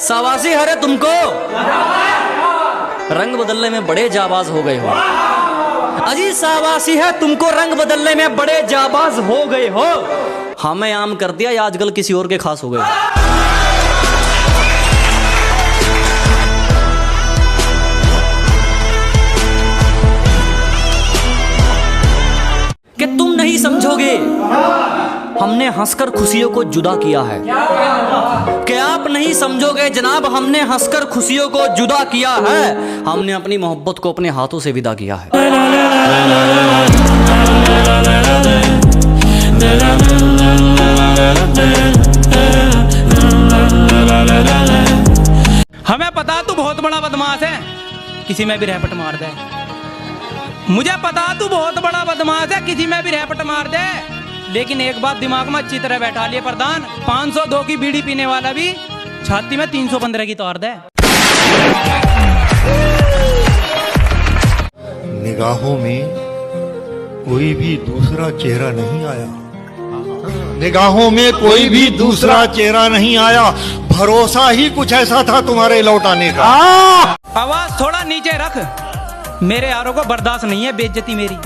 शाबाशी है रे तुमको, रंग बदलने में बड़े जाबाज हो गए हो। अजी शाबाशी है तुमको, रंग बदलने में बड़े जाबाज हो गए हो। हमें आम कर दिया, आजकल किसी और के खास हो गए। कि तुम नहीं समझोगे, हमने हंसकर खुशियों को जुदा किया है। कि आप नहीं समझोगे जनाब, हमने हंसकर खुशियों को जुदा किया है। हमने अपनी मोहब्बत को अपने हाथों से विदा किया है। हमें पता तू बहुत बड़ा बदमाश है, किसी में भी रैपट मार दे। मुझे पता तू बहुत बड़ा बदमाश है, किसी में भी रैपट मार दे। लेकिन एक बात दिमाग में अच्छी तरह बैठा लिए प्रधान, 502 की बीड़ी पीने वाला भी छाती में 315 की तोड़ दे। निगाहों में कोई भी दूसरा चेहरा नहीं आया, निगाहों में कोई भी दूसरा चेहरा नहीं आया। भरोसा ही कुछ ऐसा था तुम्हारे लौटाने का। आवाज थोड़ा नीचे रख, मेरे यारों को बर्दाश्त नहीं है बेइज्जती मेरी।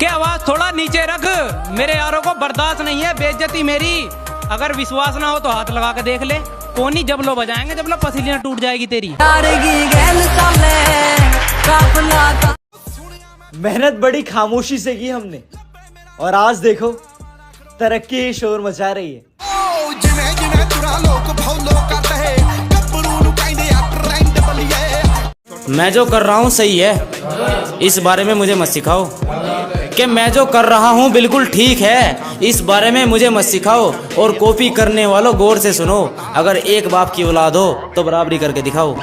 के आवाज थोड़ा नीचे रख, मेरे यारों को बर्दाश्त नहीं है बेइज्जती मेरी। अगर विश्वास ना हो तो हाथ लगा के देख ले, कोनी जब लो बजाएंगे, जब लो पसीना टूट जाएगी तेरी। मेहनत बड़ी खामोशी से की हमने, और आज देखो तरक्की ही शोर मचा रही है। मैं जो कर रहा हूँ सही है, इस बारे में मुझे मत सिखाओ। कि मैं जो कर रहा हूँ बिल्कुल ठीक है, इस बारे में मुझे मत सिखाओ। और कॉपी करने वालों गौर से सुनो, अगर एक बाप की औलाद हो तो बराबरी करके दिखाओ।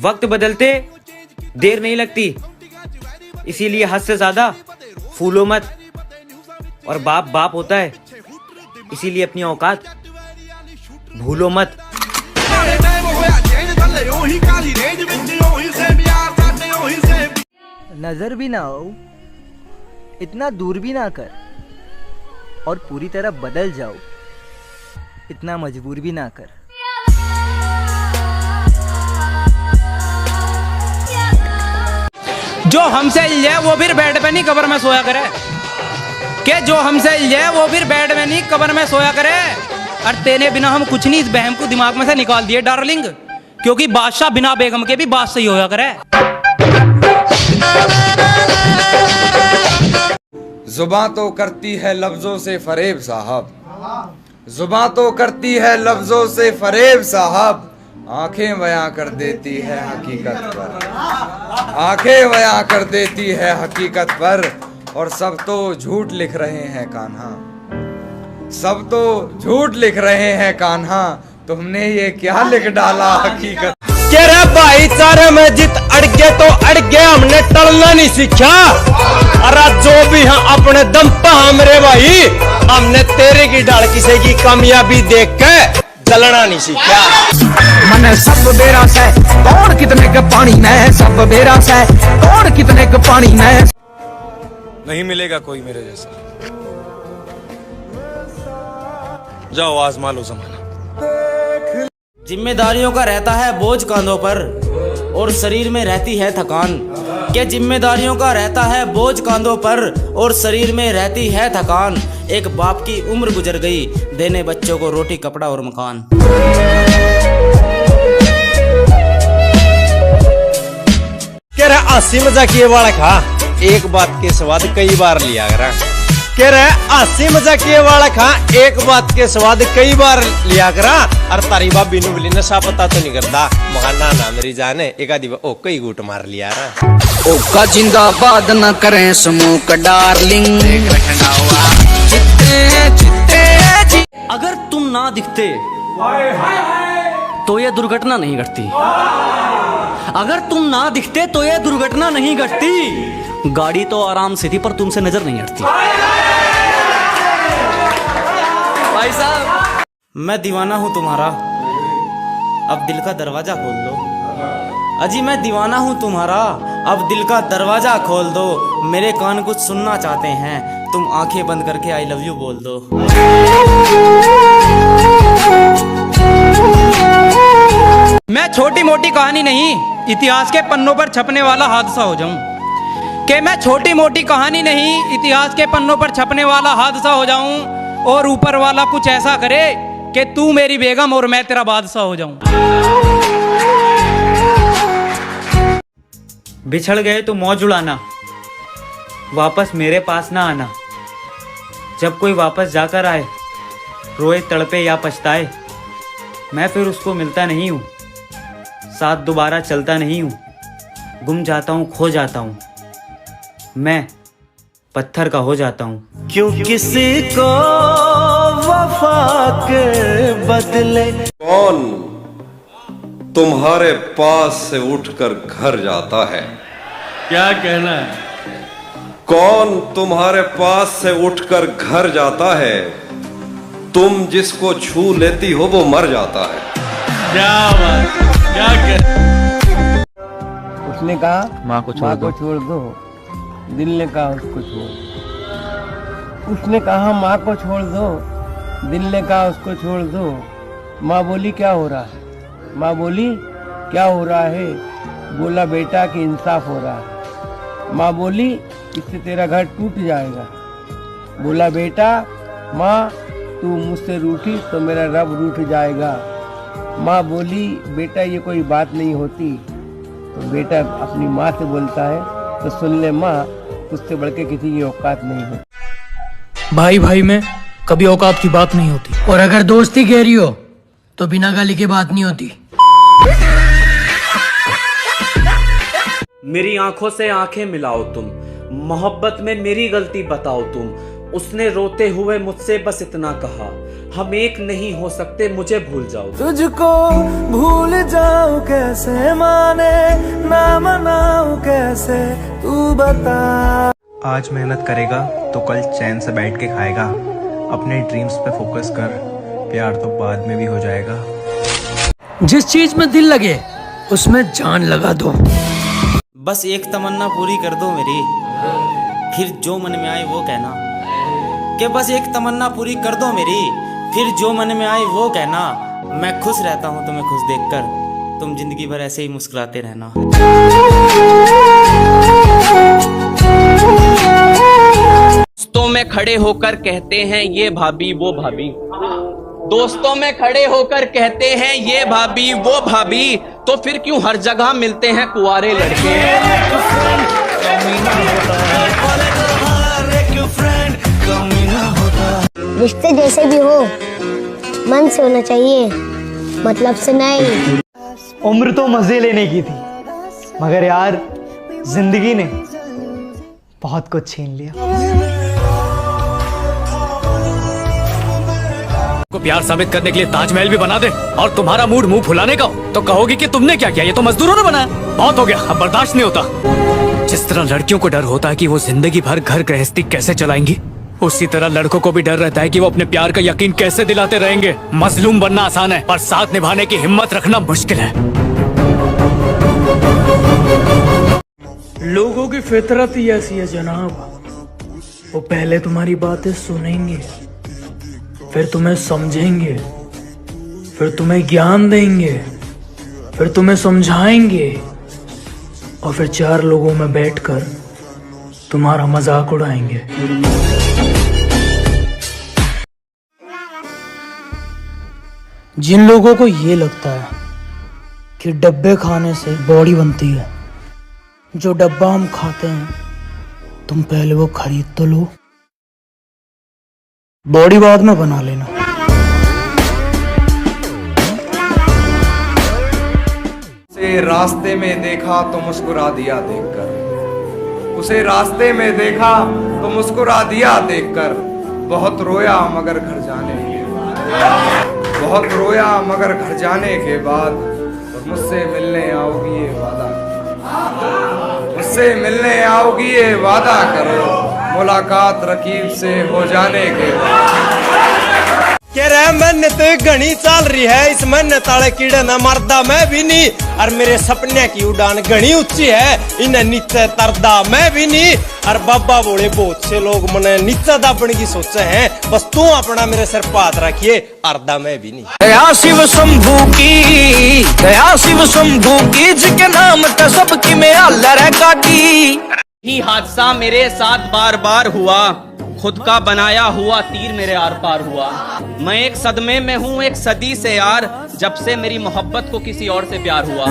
वक्त बदलते देर नहीं लगती, इसीलिए हद से ज्यादा फूलो मत। और बाप बाप होता है, इसीलिए अपनी औकात भूलो मत। नजर भी ना हो, इतना दूर भी ना कर, और पूरी तरह बदल जाओ, इतना मजबूर भी ना कर। जो हमसे इल्जाए वो फिर बेड पे नहीं कब्र में सोया करे। के जो हमसे इल्जाए वो फिर बेड में नहीं कब्र में सोया करे। और तेरे बिना हम कुछ नहीं, इस बहम को दिमाग में से निकाल दिए डार्लिंग, क्योंकि बादशाह बिना बेगम के भी बात सही होया करे। जुबां तो करती है लफ्जों से फरेब साहब, जुबां तो करती है लफ्जों से फरेब साहब। आंखें बयां कर देती है हकीकत पर, आंखें बयां कर देती है हकीकत पर। और सब तो झूठ लिख रहे हैं कान्हा, सब तो झूठ लिख रहे हैं कान्हा। तुमने ये क्या लिख डाला हकीकत। कह रहे भाईचारे में जित अड़ गए तो अड़ गए, हमने टलना नहीं सीखा। अरे जो भी है अपने दम पे हमरे भाई, हमने तेरे की डाल किसी की कामयाबी देख के जलना नहीं सीखा। मन सब बेरास है, कौन कितने के पानी में, सब बेरास है, कौन कितने के पानी में। नहीं मिलेगा कोई मेरे जैसा, जाओ आजमा लो ज़माना। जिम्मेदारियों का रहता है बोझ कांधों पर, और शरीर में रहती है थकान। क्या जिम्मेदारियों का रहता है बोझ कांधों पर, और शरीर में रहती है थकान। एक बाप की उम्र गुजर गई, देने बच्चों को रोटी कपड़ा और मकान। कह रहे हंसी मजाकिए वाला खा, एक बात के स्वाद कई बार लिया करा। कह रहे हंसी मजाकिए वाला खा, एक बात के स्वाद कई बार लिया करा। और तारी भाभी नु बोली नशा पता तो नहीं करता, मकाना ना मेरी जाने एक आधी ओ कई घूट मार लिया रहा। ओका जिंदाबाद न करें स्मोक डार्लिंग। अगर तुम ना दिखते तो ये दुर्घटना नहीं घटती, अगर तुम ना दिखते तो ये दुर्घटना नहीं घटती। गाड़ी तो आराम से थी पर तुमसे नजर नहीं हटती। भाई साहब, मैं दीवाना हूँ तुम्हारा, अब दिल का दरवाजा खोल दो। अजी मैं दीवाना हूँ तुम्हारा, अब दिल का दरवाजा खोल दो। मेरे कान कुछ सुनना चाहते हैं, तुम आंखें बंद करके आई लव यू बोल दो। मैं छोटी मोटी कहानी नहीं, इतिहास के पन्नों पर छपने वाला हादसा हो जाऊं। कि मैं छोटी मोटी कहानी नहीं, इतिहास के पन्नों पर छपने वाला हादसा हो जाऊं, और ऊपर वाला कुछ ऐसा करे कि तू मेरी बेगम और मैं तेरा बादशाह हो जाऊं। बिछड़ गए तो मौज उड़ाना, वापस मेरे पास ना आना। जब कोई वापस जाकर आए, रोए तड़पे या पछताए, मैं फिर उसको मिलता नहीं हूँ, साथ दोबारा चलता नहीं हूँ। गुम जाता हूँ, खो जाता हूँ, मैं पत्थर का हो जाता हूँ। क्यों किसी को वफा के बदले कौन तुम्हारे पास से उठकर घर जाता है? क्या कहना है? कौन तुम्हारे पास से उठकर घर जाता है? तुम जिसको छू लेती हो वो मर जाता है। क्या बात, क्या कह उसने कहा माँ को छोड़ दो, दिल ने कहा उसको छोड़। उसने कहा माँ को छोड़ दो, दिल ने कहा उसको छोड़ दो। माँ बोली क्या हो रहा है? माँ बोली क्या हो रहा है? बोला बेटा कि इंसाफ हो रहा है। माँ बोली इससे तेरा घर टूट जाएगा। बोला बेटा माँ तू मुझसे रूठी तो मेरा रब रूठ जाएगा। माँ बोली बेटा ये कोई बात नहीं होती। तो बेटा अपनी माँ से बोलता है तो सुन ले माँ, तुझसे बढ़ के किसी की औकात नहीं है। भाई भाई में कभी औकात की बात नहीं होती, और अगर दोस्ती गहरी हो तो बिना गाली की बात नहीं होती। मेरी आंखों से आंखें मिलाओ तुम, मोहब्बत में मेरी गलती बताओ तुम। उसने रोते हुए मुझसे बस इतना कहा, हम एक नहीं हो सकते, मुझे भूल जाओ। तुझको भूल जाऊं कैसे, माने ना मनाऊं कैसे, तू बता। आज मेहनत करेगा तो कल चैन से बैठ के खाएगा। अपने ड्रीम्स पे फोकस कर, प्यार तो बाद में भी हो जाएगा। जिस चीज में दिल लगे उसमें जान लगा दो। बस एक तमन्ना पूरी कर दो मेरी, फिर जो मन में आए वो कहना। कि बस एक तमन्ना पूरी कर दो मेरी, फिर जो मन में आए वो कहना। मैं खुश रहता हूँ तुम्हें खुश देखकर, तुम जिंदगी भर ऐसे ही मुस्कुराते रहना। दोस्तों में खड़े होकर कहते हैं ये भाभी वो भाभी, दोस्तों में खड़े होकर कहते हैं ये भाभी वो भाभी, तो फिर क्यों हर जगह मिलते हैं कुंवारे लड़के। रिश्ते जैसे भी हो मन से होना चाहिए, मतलब से नहीं। उम्र तो मजे लेने की थी, मगर यार जिंदगी ने बहुत कुछ छीन लिया। को प्यार साबित करने के लिए ताजमहल भी बना दे और तुम्हारा मूड मुंह फुलाने का हो तो कहोगी कि तुमने क्या किया, ये तो मजदूरों ने बनाया। बहुत हो गया, अब बर्दाश्त नहीं होता। जिस तरह लड़कियों को डर होता है कि वो जिंदगी भर घर गृहस्थी कैसे चलाएंगी, उसी तरह लड़कों को भी डर रहता है कि वो अपने प्यार का यकीन कैसे दिलाते रहेंगे। मजलूम बनना आसान है, पर साथ निभाने की हिम्मत रखना मुश्किल है। लोगों की फितरत ही ऐसी है जनाब, वो पहले तुम्हारी बातें सुनेंगे, फिर तुम्हें समझेंगे, फिर तुम्हें ज्ञान देंगे, फिर तुम्हें समझाएंगे, और फिर चार लोगों में बैठकर तुम्हारा मजाक उड़ाएंगे। जिन लोगों को ये लगता है कि डब्बे खाने से बॉडी बनती है, जो डब्बा हम खाते हैं तुम पहले वो खरीद तो लो, बॉडी बाद में बना लेना। उसे रास्ते में देखा तो मुस्कुरा दिया देखकर, उसे रास्ते में देखा तो मुस्कुरा दिया देखकर। बहुत रोया मगर घर जाने के बाद, बहुत रोया मगर घर जाने के बाद, और मुझसे मिलने आओगी ये वादा, मुझसे मिलने आओगी ये वादा करो, मुलाकात रकीब से हो जाने के बाद। कह रहा मैंने तो एक घनी चल रही है इस महीने ताले कीड़े न मरदा मैं भी नहीं और मेरे सपने की उड़ान घनी ऊंची है इन्हें नीचे तरदा मैं भी नहीं और बाबा बोले बहुत से लोग मने नीचे दाबने की सोचे हैं बस तू अपना मेरे सिर पर हाथ रखिए अर्धा मैं भी नहीं। दया शिव शंभू की, दया शिव शंभू की, जिसके नाम पे सबकी में अल्लाह काटी। ही हादसा मेरे साथ बार बार हुआ, खुद का बनाया हुआ तीर मेरे आर पार हुआ। मैं एक सदमे में हूँ एक सदी से यार, जब से मेरी मोहब्बत को किसी और से प्यार हुआ।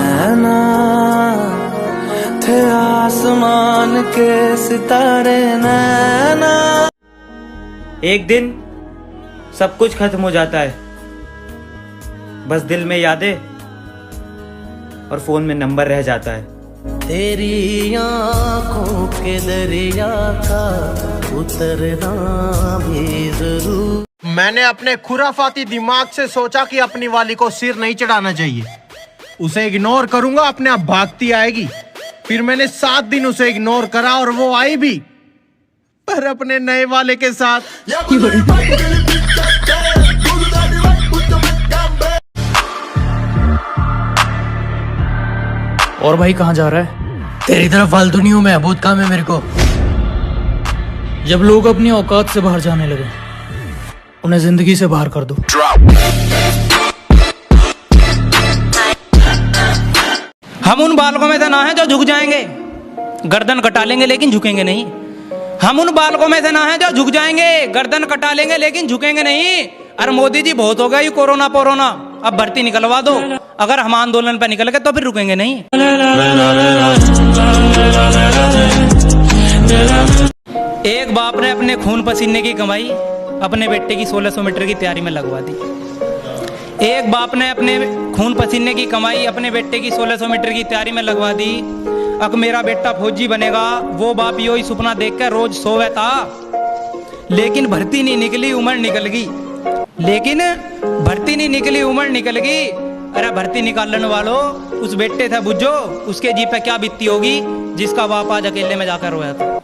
थे आसमान के सितारे नैना। एक दिन सब कुछ खत्म हो जाता है, बस दिल में यादें और फोन में नंबर रह जाता है। तेरी आंखों के दरिया का उतरना भी जरूर। मैंने अपने खुराफाती दिमाग से सोचा कि अपनी वाली को सिर नहीं चढ़ाना चाहिए, उसे इग्नोर करूंगा अपने आप भागती आएगी। फिर मैंने 7 दिन उसे इग्नोर करा और वो आई भी, पर अपने नए वाले के साथ। और भाई कहाँ जा रहा है? तेरी तरफ फालतू नहीं हूं मैं, बहुत काम है मेरे को। जब लोग अपनी औकात से बाहर जाने लगे, उन्हें जिंदगी से बाहर कर दो। हम उन बालकों में से ना है जो झुक जाएंगे, गर्दन कटा लेंगे लेकिन झुकेंगे नहीं। हम उन बालकों में से ना है जो झुक जाएंगे, गर्दन कटा लेंगे लेकिन झुकेंगे नहीं। अरे मोदी जी बहुत हो गया ये कोरोना पोरोना, अब भर्ती निकलवा दो। अगर हम आंदोलन पर निकल गए तो फिर रुकेंगे नहीं। एक बाप ने अपने खून पसीने की कमाई अपने बेटे की 1600 मीटर की तैयारी में लगवा दी। एक बाप ने अपने खून पसीने की कमाई अपने बेटे की 1600 मीटर की तैयारी में लगवा दी। अब मेरा बेटा फौजी बनेगा, वो बाप यो ही सपना देख कर रोज सोवे था, लेकिन भर्ती नहीं निकली, उम्र निकल गई। लेकिन भर्ती नहीं निकली, उम्र निकल गई। अरे भर्ती निकालने वालों, उस बेटे था बुझो, उसके जी पे क्या बीती होगी जिसका बाप आज अकेले में जाकर रोया था।